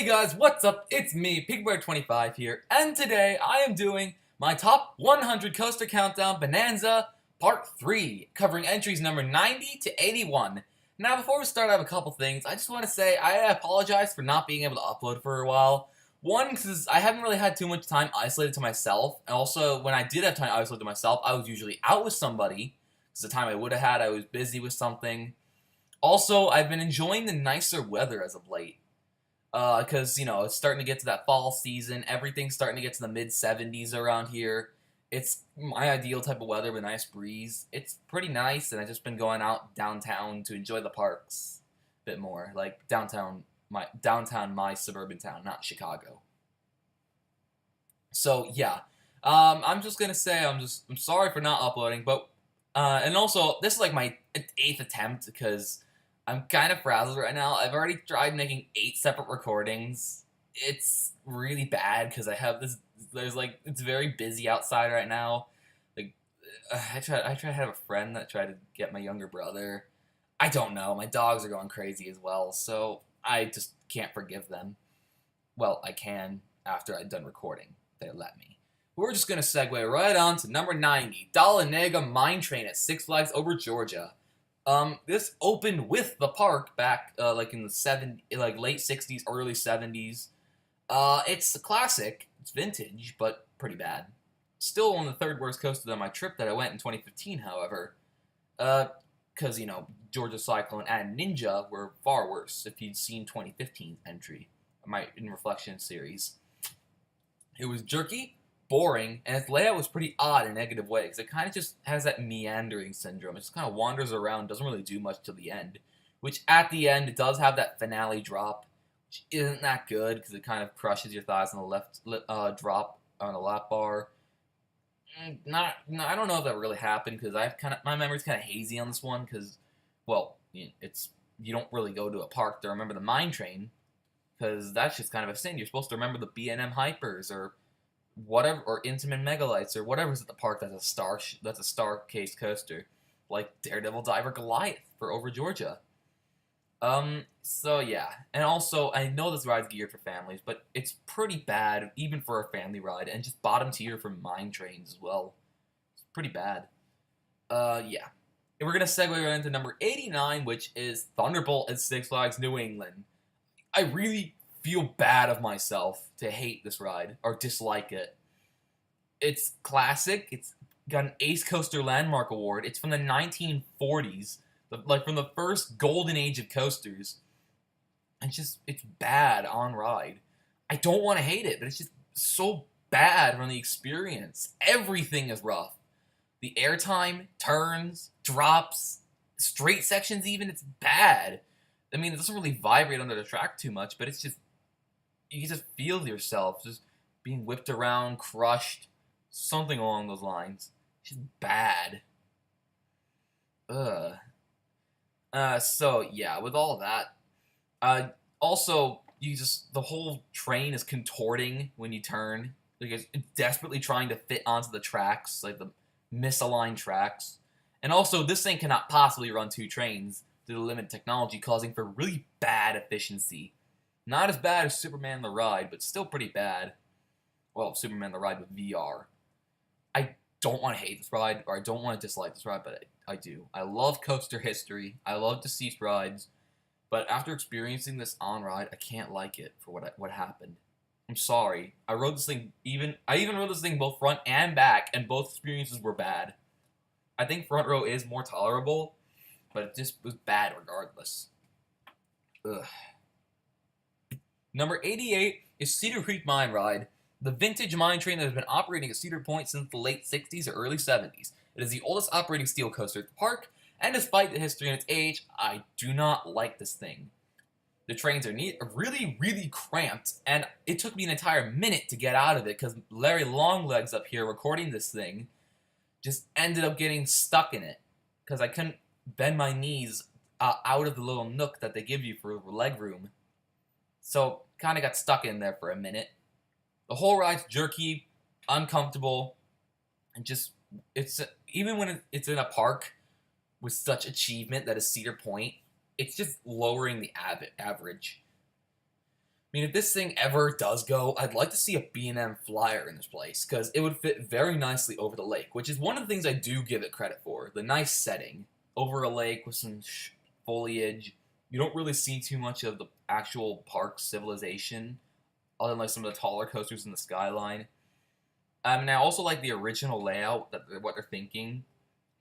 Hey guys, what's up? It's me, PigBear25 here, and today I am doing my top 100 coaster countdown Bonanza Part 3, covering entries number 90 to 81. Now, before we start, I have a couple things. I just want to say I apologize for not being able to upload for a while. One, because I haven't really had too much time isolated to myself, and also, when I did have time isolated to myself, I was usually out with somebody, because the time I would have had, I was busy with something. Also, I've been enjoying the nicer weather as of late. Because, you know, it's starting to get to that fall season. Everything's starting to get to the mid-70s around here. It's my ideal type of weather with a nice breeze. It's pretty nice, and I've just been going out downtown to enjoy the parks a bit more. Like, downtown, my suburban town, not Chicago. So, yeah. I'm just gonna say I'm sorry for not uploading, but, and also, this is like my 8th attempt, because I'm kind of frazzled right now. I've already tried making 8 separate recordings. It's really bad because I have this. It's very busy outside right now. Like, I tried to have a friend that tried to get my younger brother. I don't know. My dogs are going crazy as well, so I just can't forgive them. Well, I can after I'm done recording. They let me. We're just gonna segue right on to number 90, Dahlonega Mine Train at Six Flags Over Georgia. This opened with the park back, like in the late 60s, early 70s. It's a classic. It's vintage, but pretty bad. Still one of the third worst coasters on my trip that I went in 2015, however. Because, you know, Georgia Cyclone and Ninja were far worse if you'd seen 2015's entry, my In Reflection series. It was jerky, boring, and its layout was pretty odd in a negative way, because it kind of just has that meandering syndrome. It just kind of wanders around, doesn't really do much till the end, which at the end, it does have that finale drop, which isn't that good, because it kind of crushes your thighs on the left drop on a lap bar. I don't know if that really happened, because my memory's kind of hazy on this one, because, well, you don't really go to a park to remember the mine train, because that's just kind of a sin. You're supposed to remember the B&M Hypers, or whatever, or Intamin Megalites, or whatever's at the park that's a star case coaster, like Daredevil Diver Goliath for Over Georgia. So yeah, and also I know this ride's geared for families, but it's pretty bad even for a family ride, and just bottom tier for mine trains as well. It's pretty bad. Yeah, and we're gonna segue right into number 89, which is Thunderbolt at Six Flags New England. I really feel bad of myself to hate this ride or dislike it. It's classic. It's got an Ace Coaster Landmark Award. It's from the 1940s, like from the first golden age of coasters. It's bad on ride. I don't want to hate it, but it's just so bad from the experience. Everything is rough. The airtime, turns, drops, straight sections even, it's bad. I mean, it doesn't really vibrate under the track too much, but it's just, you just feel yourself just being whipped around, crushed, something along those lines. It's just bad. Ugh. So yeah, with all that, also the whole train is contorting when you turn. Like it's desperately trying to fit onto the tracks, like the misaligned tracks. And also, this thing cannot possibly run 2 trains due to limited technology, causing for really bad efficiency. Not as bad as Superman the Ride, but still pretty bad. Well, Superman the Ride with VR. I don't want to hate this ride, or I don't want to dislike this ride, but I do. I love coaster history. I love deceased rides. But after experiencing this on ride, I can't like it for what happened. I'm sorry. I even rode this thing both front and back, and both experiences were bad. I think front row is more tolerable, but it just was bad regardless. Ugh. Number 88 is Cedar Creek Mine Ride, the vintage mine train that has been operating at Cedar Point since the late 60s or early 70s. It is the oldest operating steel coaster at the park, and despite the history and its age, I do not like this thing. The trains are really, really cramped, and it took me an entire minute to get out of it because Larry Longlegs up here recording this thing just ended up getting stuck in it because I couldn't bend my knees out of the little nook that they give you for leg room. So, kind of got stuck in there for a minute. The whole ride's jerky, uncomfortable, and just, even when it's in a park with such achievement that is Cedar Point, it's just lowering the average. mean, if this thing ever does go, I'd like to see a B&M flyer in this place, because it would fit very nicely over the lake, which is one of the things I do give it credit for. The nice setting. Over a lake with some foliage. You don't really see too much of the actual park civilization, other than like some of the taller coasters in the skyline. And I also like the original layout, what they're thinking,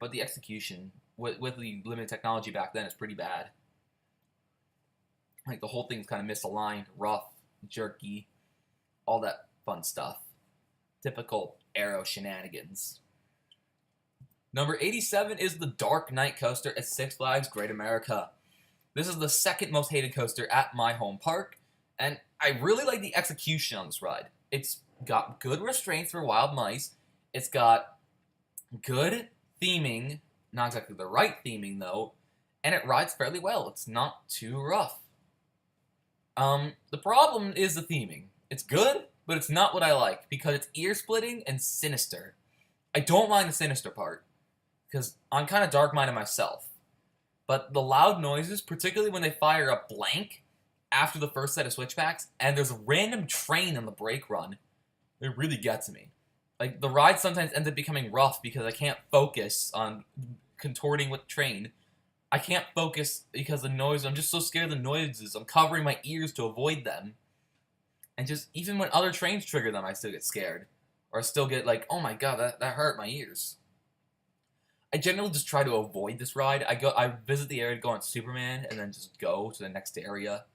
but the execution, with the limited technology back then, is pretty bad. Like, the whole thing's kind of misaligned, rough, jerky, all that fun stuff. Typical Aero shenanigans. Number 87 is the Dark Knight coaster at Six Flags Great America. This is the second most hated coaster at my home park, and I really like the execution on this ride. It's got good restraints for wild mice, it's got good theming, not exactly the right theming though, and it rides fairly well. It's not too rough. The problem is the theming. It's good, but it's not what I like, because it's ear-splitting and sinister. I don't mind the sinister part, because I'm kind of dark-minded myself. But the loud noises, particularly when they fire a blank after the first set of switchbacks, and there's a random train on the brake run, it really gets me. Like, the ride sometimes ends up becoming rough because I can't focus on contorting with the train. I can't focus because the noise, I'm just so scared of the noises, I'm covering my ears to avoid them. And just, even when other trains trigger them, I still get scared. Or I still get like, oh my god, that hurt my ears. I generally just try to avoid this ride. I visit the area to go on Superman, and then just go to the next area.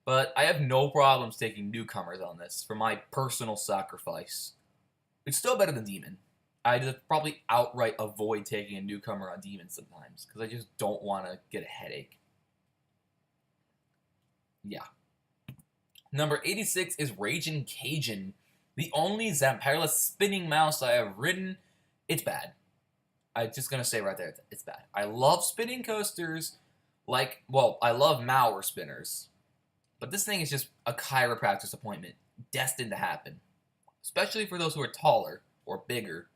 But I have no problems taking newcomers on this, for my personal sacrifice. It's still better than Demon. I just probably outright avoid taking a newcomer on Demon sometimes, because I just don't want to get a headache. Yeah. Number 86 is Ragin' Cajun, the only Zamperla spinning mouse I have ridden. It's bad. I'm just going to say right there, it's bad. I love spinning coasters, I love Mauer spinners. But this thing is just a chiropractor's appointment, destined to happen. Especially for those who are taller, or bigger.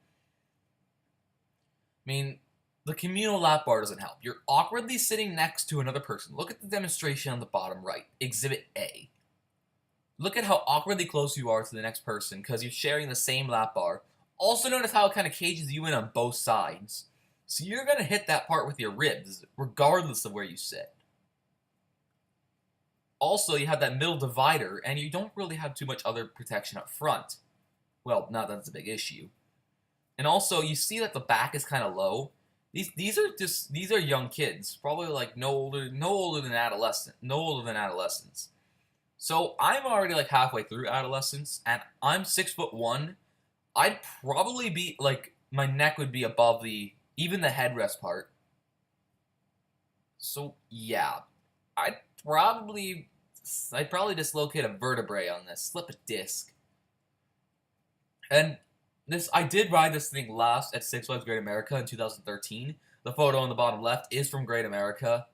I mean, the communal lap bar doesn't help. You're awkwardly sitting next to another person. Look at the demonstration on the bottom right, Exhibit A. Look at how awkwardly close you are to the next person, because you're sharing the same lap bar. Also notice how it kind of cages you in on both sides. So you're going to hit that part with your ribs, regardless of where you sit. Also, you have that middle divider, and you don't really have too much other protection up front. Well, not that it's a big issue. And also, you see that the back is kind of low. These are young kids, probably like no older than adolescents. So I'm already like halfway through adolescence, and I'm 6'1". I'd probably be like, my neck would be above even the headrest part. So yeah, I'd probably dislocate a vertebrae on this, slip a disc. And I did ride this thing last at Six Flags Great America in 2013. The photo on the bottom left is from Great America,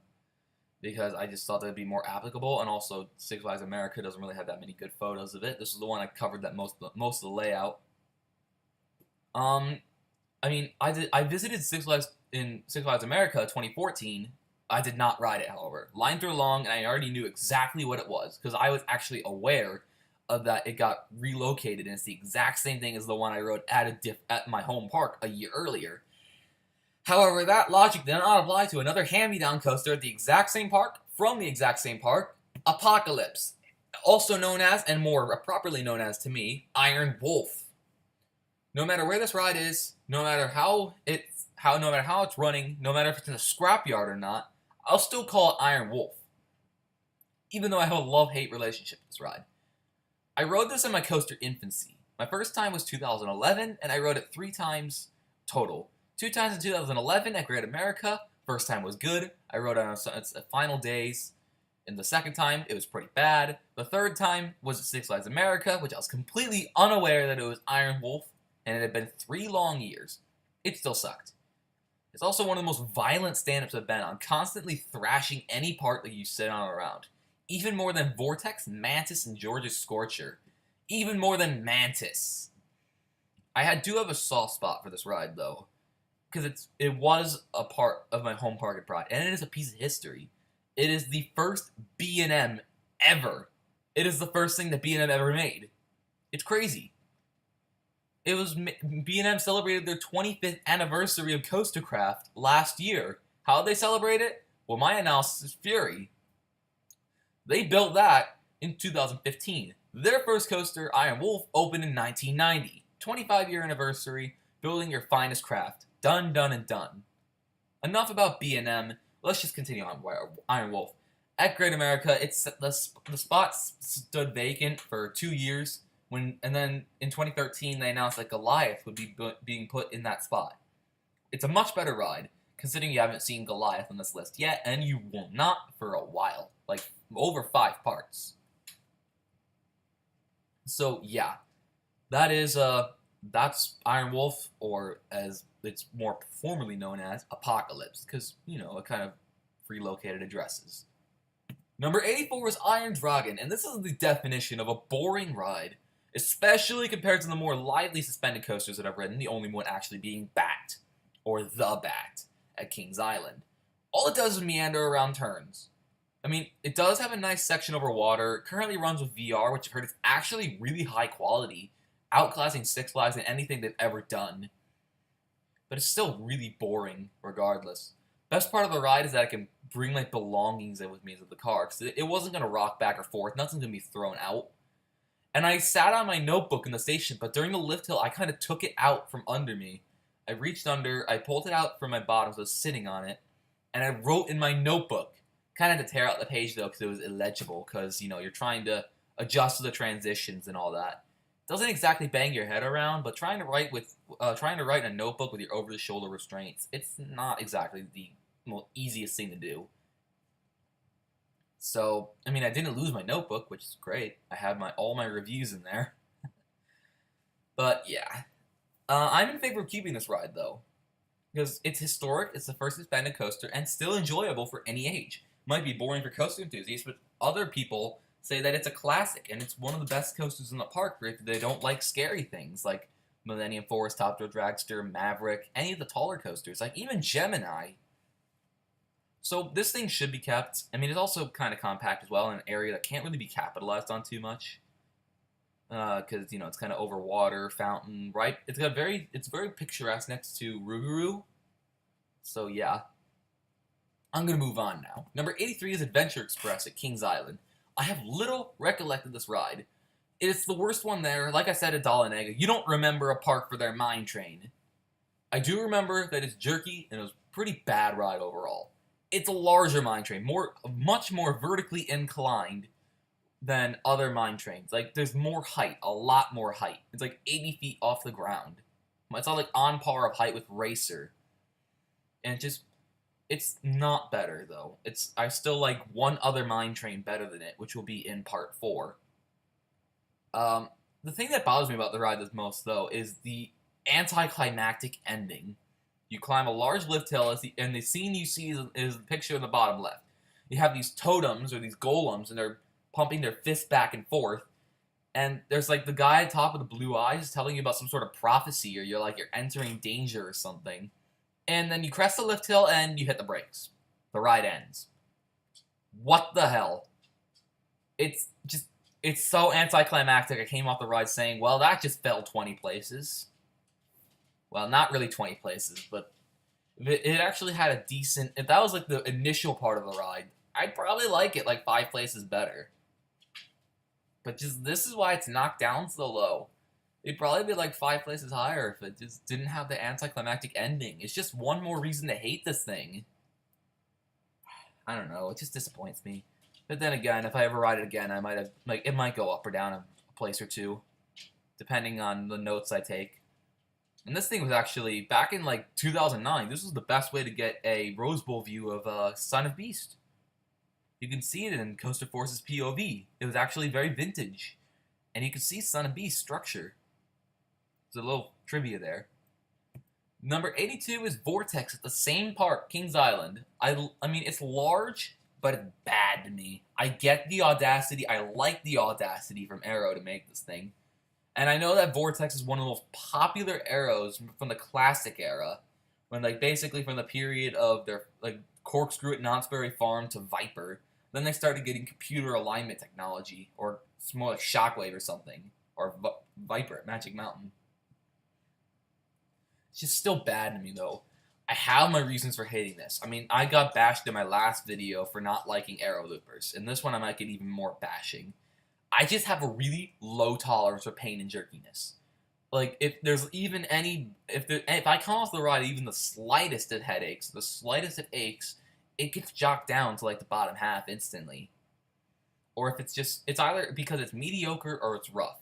because I just thought that would be more applicable, and also Six Flags America doesn't really have that many good photos of it. This is the one I covered that most of the layout. I mean, I visited Six Flags in Six Flags America 2014. I did not ride it, however. Lines were long, and I already knew exactly what it was, because I was actually aware of that it got relocated, and it's the exact same thing as the one I rode at my home park a year earlier. However, that logic did not apply to another hand-me-down coaster at the exact same park, from the exact same park, Apocalypse, also known as, and more properly known as to me, Iron Wolf. No matter where this ride is, no matter how it's running, no matter if it's in a scrapyard or not, I'll still call it Iron Wolf. Even though I have a love-hate relationship with this ride. I rode this in my coaster infancy. My first time was 2011, and I rode it 3 times total. 2 times in 2011 at Great America. First time was good. I rode it on its final days. And the second time, it was pretty bad. The third time was at Six Flags America, which I was completely unaware that it was Iron Wolf, and it had been 3 long years. It still sucked. It's also one of the most violent stand-ups I've been on, constantly thrashing any part that you sit on around. Even more than Vortex, Mantis, and George's Scorcher. Even more than Mantis. I do have a soft spot for this ride, though. Because it was a part of my home park at Pride, and it is a piece of history. It is the first B&M ever It is the first thing that B&M ever made. It's crazy. It was B&M celebrated their 25th anniversary of Coastercraft last year. How did they celebrate it? Well, my analysis is Fury. They built that in 2015. Their first coaster, Iron Wolf, opened in 1990. 25-year anniversary, building your finest craft. Done, done, and done. Enough about B&M. Let's just continue on Iron Wolf. At Great America, the spot stood vacant for 2 years. And then in 2013, they announced that Goliath would be being put in that spot. It's a much better ride, considering you haven't seen Goliath on this list yet, and you will not for a while. Like, over 5 parts. So, yeah. That's Iron Wolf, or as it's more formally known as, Apocalypse, because, it kind of relocated addresses. Number 84 is Iron Dragon, and this is the definition of a boring ride, especially compared to the more lively suspended coasters that I've ridden, the only one actually being Bat, or The Bat, at Kings Island. All it does is meander around turns. I mean, it does have a nice section over water. It currently runs with VR, which I've heard is actually really high quality, outclassing Six Flags in anything they've ever done. But it's still really boring, regardless. Best part of the ride is that I can bring my belongings in with me into the car, because it wasn't going to rock back or forth. Nothing's going to be thrown out. And I sat on my notebook in the station, but during the lift hill, I kind of took it out from under me. I reached under, I pulled it out from my bottom, so I was sitting on it, and I wrote in my notebook. Kind of had to tear out the page, though, because it was illegible, because, you're trying to adjust to the transitions and all that. Doesn't exactly bang your head around, but trying to write in a notebook with your over-the-shoulder restraints, it's not exactly the most easiest thing to do. So, I mean, I didn't lose my notebook, which is great. I had all my reviews in there. But, yeah. I'm in favor of keeping this ride, though. Because it's historic, it's the first suspended coaster, and still enjoyable for any age. Might be boring for coaster enthusiasts, but other people say that it's a classic, and it's one of the best coasters in the park if they don't like scary things, like Millennium Force, Top Thrill Dragster, Maverick, any of the taller coasters, like even Gemini. So this thing should be kept. I mean, it's also kind of compact as well, in an area that can't really be capitalized on too much. Because, it's kind of over water, fountain, right? It's very picturesque next to Rougarou. So, yeah. I'm going to move on now. Number 83 is Adventure Express at Kings Island. I have little recollected this ride. It's the worst one there. Like I said at Dahlonega, you don't remember a park for their mine train. I do remember that it's jerky, and it was a pretty bad ride overall. It's a larger mine train, much more vertically inclined than other mine trains. Like, there's more height, a lot more height. It's like 80 feet off the ground. It's all like on par of height with Racer. And it's not better, though. I still like one other mine train better than it, which will be in part 4. The thing that bothers me about the ride the most, though, is the anticlimactic ending. You climb a large lift hill, and the scene you see is the picture in the bottom left. You have these totems, or these golems, and they're pumping their fists back and forth. And there's like the guy at top with the blue eyes telling you about some sort of prophecy, or you're entering danger or something. And then you crest the lift hill and you hit the brakes. The ride ends. What the hell? It's so anticlimactic. I came off the ride saying, well, that just fell 20 places. Well, not really 20 places, but it actually had a decent... If that was like the initial part of the ride, I'd probably like it like 5 places better. But this is why it's knocked down so low. It'd probably be like 5 places higher if it just didn't have the anticlimactic ending. It's just one more reason to hate this thing. I don't know, it just disappoints me. But then again, if I ever ride it again, I might have, it might go up or down a place or two, depending on the notes I take. And this thing was actually, back in 2009, this was the best way to get a Rose Bowl view of Son of Beast. You can see it in Coaster Force's POV. It was actually very vintage. And you can see Son of Beast structure. There's a little trivia there. Number 82 is Vortex at the same park, Kings Island. I mean, it's large, but it's bad to me. I get the audacity. I like the audacity from Arrow to make this thing. And I know that Vortex is one of the most popular arrows from the classic era. When, basically from the period of their, Corkscrew at Knott's Berry Farm to Viper. Then they started getting computer alignment technology, or it's more like Shockwave or something, or Viper at Magic Mountain. It's just still bad to me, though. I have my reasons for hating this. I mean, I got bashed in my last video for not liking arrow loopers. In this one, I might get even more bashing. I just have a really low tolerance for pain and jerkiness. Like, if there's even any... If I come off the ride even the slightest of headaches, the slightest of aches, it gets jocked down to, like, the bottom half instantly. Or if it's just... It's either because it's mediocre or it's rough.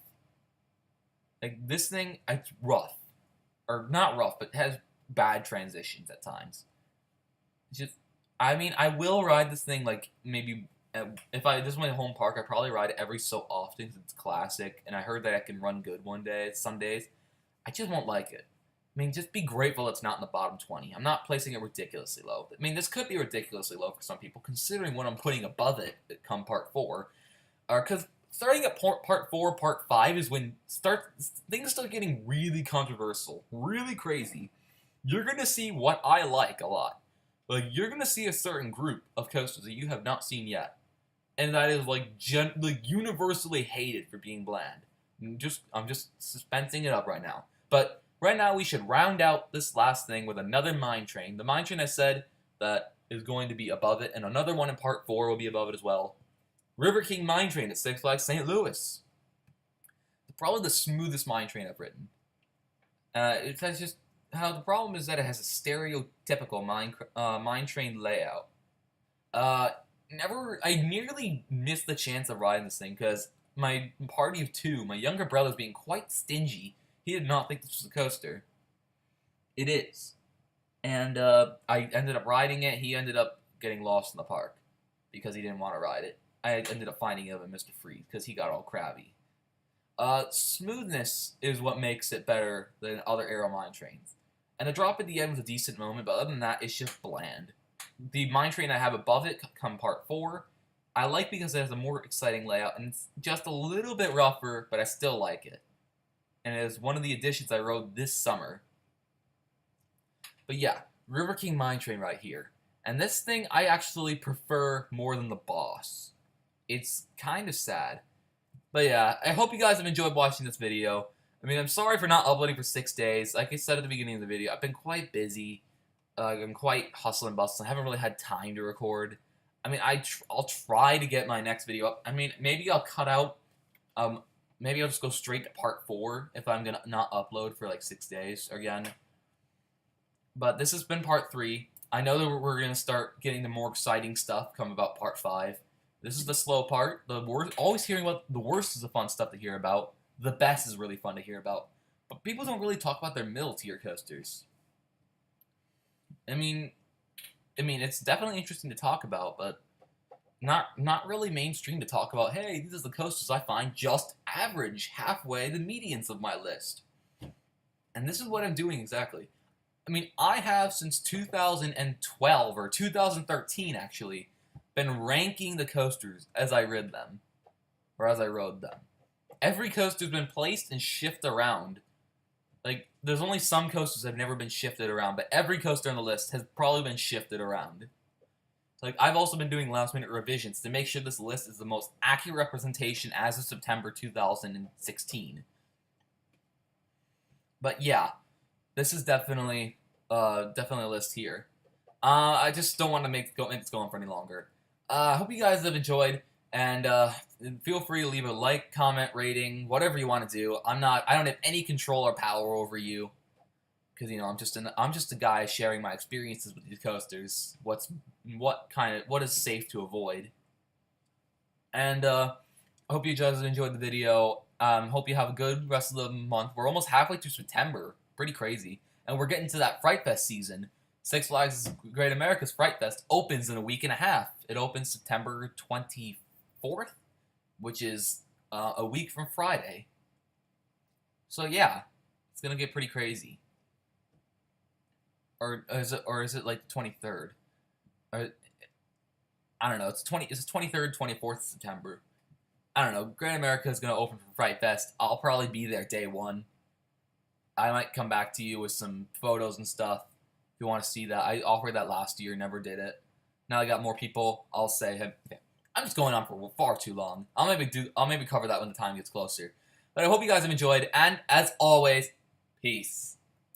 Like, this thing, it's rough. Or not rough, but has bad transitions at times. It's just, I mean, I will ride this thing, like, maybe, if this is my home park, I probably ride it every so often because it's classic, and I heard that I can run good some days. I just won't like it. I mean, just be grateful it's not in the bottom 20. I'm not placing it ridiculously low. I mean, this could be ridiculously low for some people, considering what I'm putting above it come part 4. Because starting at part 4, part 5 is when things start getting really controversial, really crazy. You're going to see what I like a lot. Like, you're going to see a certain group of coasters that you have not seen yet. And that is, like, universally hated for being bland. I'm just suspensing it up right now. But right now, we should round out this last thing with another mine train. The mine train I said that is going to be above it, and another one in part 4 will be above it as well. River King Mine Train at Six Flags St. Louis. Probably the smoothest mine train I've ridden. It has just... the problem is that it has a stereotypical mine train layout. I nearly missed the chance of riding this thing because my party of 2, my younger brother, was being quite stingy. He did not think this was a coaster. It is. And I ended up riding it. He ended up getting lost in the park because he didn't want to ride it. I ended up finding him in Mr. Freeze because he got all crabby. Smoothness is what makes it better than other aero mine trains. And the drop at the end was a decent moment, but other than that, it's just bland. The mine train I have above it, come part 4, I like because it has a more exciting layout, and it's just a little bit rougher, but I still like it. And it is one of the additions I rode this summer. But yeah, River King Mine Train right here. And this thing I actually prefer more than the boss. It's kind of sad. But yeah, I hope you guys have enjoyed watching this video. I mean, I'm sorry for not uploading for 6 days. Like I said at the beginning of the video, I've been quite busy. I'm quite hustling and bustling. I haven't really had time to record. I mean, I'll try to get my next video up. I mean, maybe I'll cut out... maybe I'll just go straight to part 4 if I'm gonna not upload for like 6 days again. But this has been part 3. I know that we're gonna start getting the more exciting stuff come about part 5. This is the slow part. The worst, always hearing about the worst is the fun stuff to hear about. The best is really fun to hear about. But people don't really talk about their middle tier coasters. I mean, it's definitely interesting to talk about, but not really mainstream to talk about. Hey, these are the coasters I find just average, halfway, the medians of my list. And this is what I'm doing exactly. I mean, I have since 2012 or 2013 actually been ranking the coasters as I rid them, or as I rode them. Every coaster's been placed and shifted around. Like, there's only some coasters that have never been shifted around, but every coaster on the list has probably been shifted around. Like, I've also been doing last-minute revisions to make sure this list is the most accurate representation as of September 2016. But yeah, this is definitely a list here. I just don't want to make this go on for any longer. I hope you guys have enjoyed, and feel free to leave a like, comment, rating, whatever you want to do. I don't have any control or power over you, because I'm just a guy sharing my experiences with these coasters. What is safe to avoid, and I hope you guys enjoyed the video. Hope you have a good rest of the month. We're almost halfway through September, pretty crazy, and we're getting to that Fright Fest season. Six Flags Great America's Fright Fest opens in a week and a half. It opens September 24th, which is a week from Friday. So yeah, it's gonna get pretty crazy. Or is it like the 23rd? I don't know. It's 23rd, 24th September. I don't know. Great America is gonna open for Fright Fest. I'll probably be there day 1. I might come back to you with some photos and stuff. If you want to see that, I offered that last year, never did it. Now I got more people. I'll say, hey, I'm just going on for far too long. I'll maybe cover that when the time gets closer. But I hope you guys have enjoyed, and as always, peace.